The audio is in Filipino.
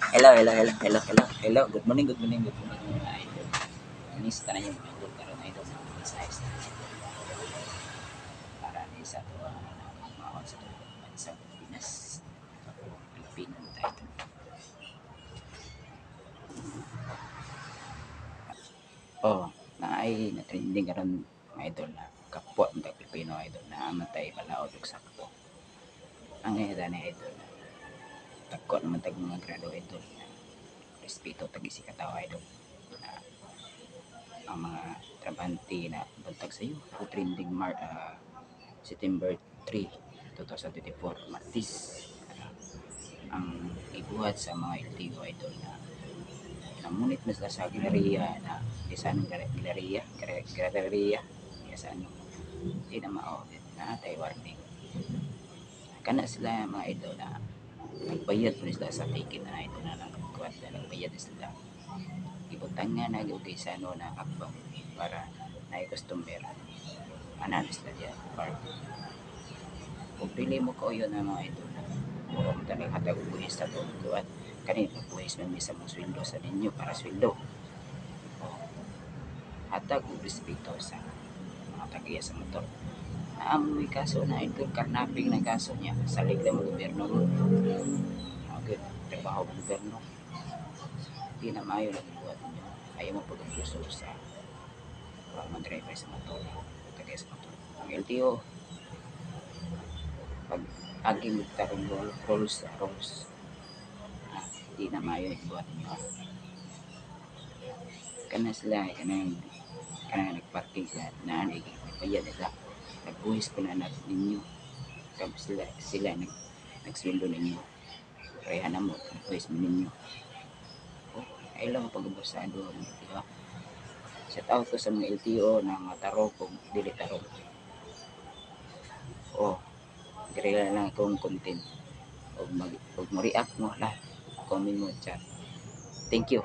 Hello, hello, hello, hello, hello, hello. Good morning, good morning, good morning mga idol. Ini sa tanan yung mga idol karon idol sa mga size para ni sa to mga sa to bansa Pilipinas. Pilipino tayo. Oh, naay na trending karon mga idol na kapwa mga Pilipino idol na amatay balaod og sakto. Ang ida ni idol na takko naman tag mga grado idol na respeto tag isi ka tawo idol. Na ang mga trabante na buntag sa iyo trending September 3, 2024 Martis ang ibuhat sa mga LTO idol na namunit na sila sa galeriya na isang galeriya sa ano di na ma-audit na tay warning kana sila mga idol na nagbayad po sila sa ticket na idol na nagkuhat na nagbayad sila ibutangan na og sa ano na akbang para na customer anan sila diya or kung pili mo ko yun ang mga idol na mura mo talagang hatag og buhis sa tuong kuwan kani buhis man sa mga sweldo sa ninyo para sweldo hatag og respeto sa mga tagiya sa motor naamoy kaso na idol karnaping na kaso niya salig lang mo gobyerno mo okay trabaho ng gobyerno di na maayo lang buhat ninyo ayaw mo pag-uso sa mga driver sa motor tagiya sa motor ang LTO pag aging magtarong rules di na maayo buhat ninyo kana sila kanang nagparking sila na nagbayad nila nagbuhis ko na ninyo tapos sila nagsweldo ninyo kaya na mo nagbuhis mo ninyo ay lang pag-abusado di ba shout out ko sa mga LTO na mga tarong kung dili tarong dire lang akong content og mo react mo lahat comment mo chat thank you